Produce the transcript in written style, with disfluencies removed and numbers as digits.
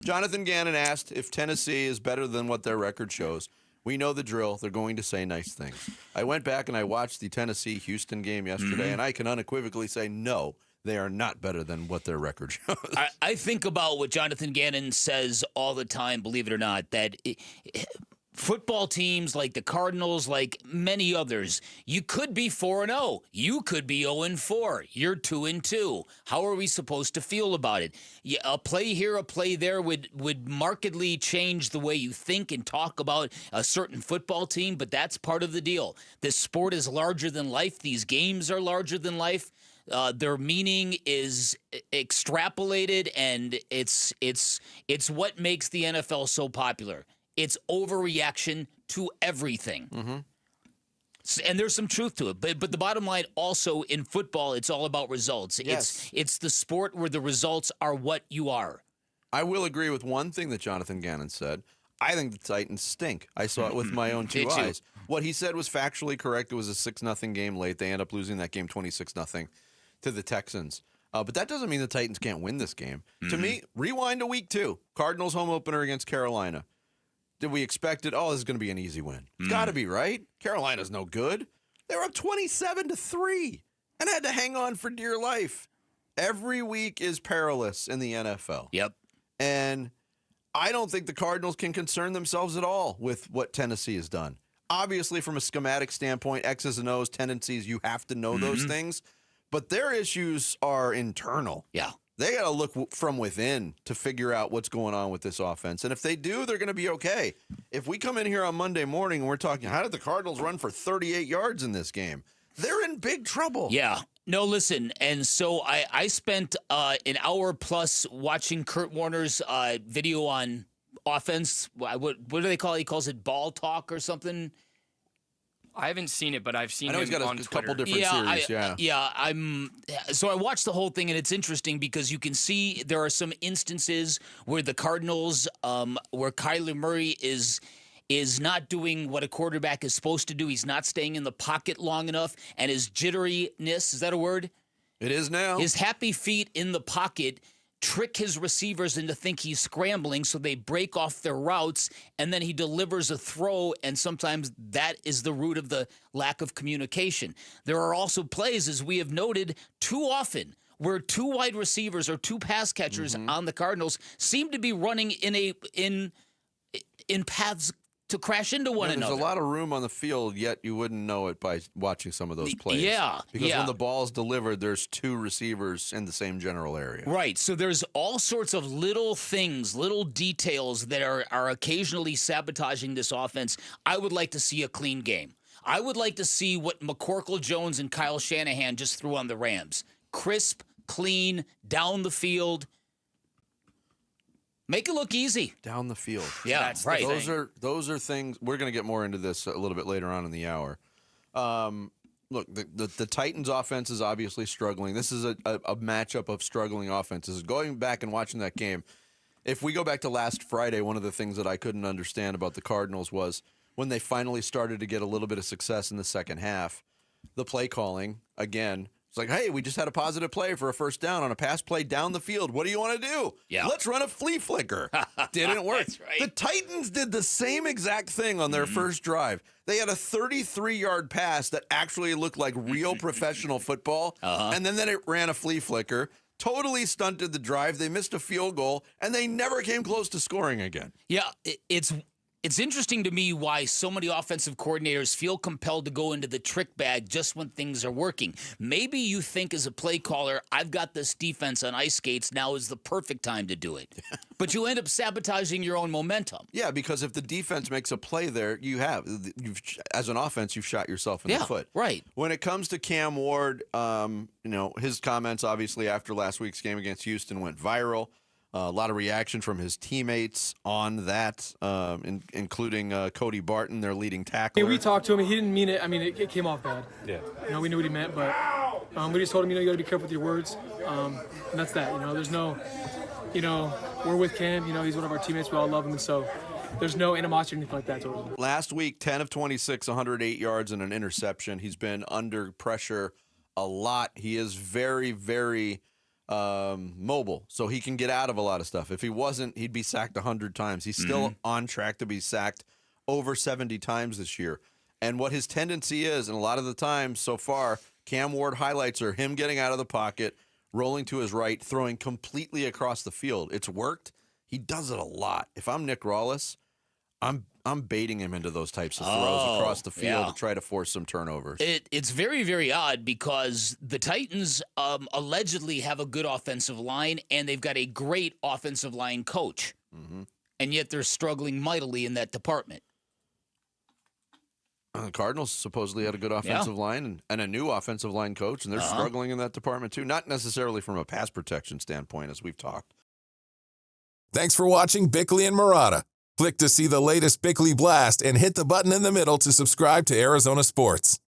Jonathan Gannon asked if Tennessee is better than what their record shows. We know the drill. They're going to say nice things. I went back and I watched the Tennessee-Houston game yesterday, and I can unequivocally say no, they are not better than what their record shows. I think about what Jonathan Gannon says all the time, believe it or not, that football teams like the Cardinals, like many others, you could be 4-0. You could be 0-4. You're 2-2. How are we supposed to feel about it? A play here, a play there would markedly change the way you think and talk about a certain football team, but that's part of the deal. This sport is larger than life. These games are larger than life. Their meaning is extrapolated, and it's what makes the NFL so popular. It's overreaction to everything. Mm-hmm. And there's some truth to it. But the bottom line also in football, it's all about results. Yes. It's the sport where the results are what you are. I will agree with one thing that Jonathan Gannon said. I think the Titans stink. I saw it with my own two eyes. What he said was factually correct. It was a 6-0 game late. They end up losing that game 26-0 to the Texans. But that doesn't mean the Titans can't win this game. To me, rewind to week 2. Cardinals home opener against Carolina. Did we expect it? Oh, this is going to be an easy win. It's got to be, right? Carolina's no good. They were up 27-3 and had to hang on for dear life. Every week is perilous in the NFL. Yep. And I don't think the Cardinals can concern themselves at all with what Tennessee has done. Obviously, from a schematic standpoint, X's and O's, tendencies, you have to know those things. But their issues are internal. Yeah. They got to look from within to figure out what's going on with this offense. And if they do, they're going to be okay. If we come in here on Monday morning and we're talking, how did the Cardinals run for 38 yards in this game? They're in big trouble. Yeah. No, listen. And so I spent an hour plus watching Kurt Warner's video on offense. What do they call it? He calls it ball talk or something. I haven't seen it, but I've seen I know him he's got on a Twitter. couple different series. So I watched the whole thing, and it's interesting because you can see there are some instances where the Cardinals, where Kyler Murray is not doing what a quarterback is supposed to do. He's not staying in the pocket long enough, and his jitteriness, is that a word? It is now. His happy feet in the pocket trick his receivers into think he's scrambling, so they break off their routes, and then he delivers a throw, and sometimes that is the root of the lack of communication. There are also plays, as we have noted, too often where two wide receivers or two pass catchers on the Cardinals seem to be running in paths to crash into one another. There's a lot of room on the field, yet you wouldn't know it by watching some of those plays. Yeah. Because when the ball's delivered, there's two receivers in the same general area. Right. So there's all sorts of little things, little details that are occasionally sabotaging this offense. I would like to see a clean game. I would like to see what McCorkle Jones and Kyle Shanahan just threw on the Rams. Crisp, clean, down the field. Make it look easy. Down the field. Yeah, That's right. Those are things. We're going to get more into this a little bit later on in the hour. Look, the Titans' offense is obviously struggling. This is a matchup of struggling offenses. Going back and watching that game, if we go back to last Friday, one of the things that I couldn't understand about the Cardinals was when they finally started to get a little bit of success in the second half, the play calling, again, it's like, hey, we just had a positive play for a first down on a pass play down the field. What do you want to do? Yeah. Let's run a flea flicker. Didn't work. That's right. The Titans did the same exact thing on their first drive. They had a 33-yard pass that actually looked like real professional football, and then it ran a flea flicker. Totally stunted the drive. They missed a field goal, and they never came close to scoring again. Yeah, it's interesting to me why so many offensive coordinators feel compelled to go into the trick bag just when things are working. Maybe you think as a play caller, I've got this defense on ice skates, now is the perfect time to do it. But you end up sabotaging your own momentum. Yeah, because if the defense makes a play there, as an offense, you've shot yourself in the foot. Right. When it comes to Cam Ward, his comments obviously after last week's game against Houston went viral. A lot of reaction from his teammates on that, including Cody Barton, their leading tackler. We talked to him. He didn't mean it. I mean, it came off bad. Yeah. We knew what he meant, but we just told him, you got to be careful with your words. And that's that. There's no, we're with Cam. He's one of our teammates. We all love him, and so there's no animosity or anything like that towards him. Last week, 10 of 26, 108 yards and an interception. He's been under pressure a lot. He is very, very mobile, so he can get out of a lot of stuff. If he wasn't, he'd be sacked 100 times. He's still on track to be sacked over 70 times this year. And what his tendency is, and a lot of the times so far, Cam Ward highlights are him getting out of the pocket, rolling to his right, throwing completely across the field. It's worked. He does it a lot. If I'm Nick Rawlis, I'm baiting him into those types of throws across the field to try to force some turnovers. It's very, very odd because the Titans allegedly have a good offensive line, and they've got a great offensive line coach. And yet they're struggling mightily in that department. The Cardinals supposedly had a good offensive line and a new offensive line coach, and they're struggling in that department too. Not necessarily from a pass protection standpoint, as we've talked. Thanks for watching Bickley and Marotta. Click to see the latest Bickley Blast and hit the button in the middle to subscribe to Arizona Sports.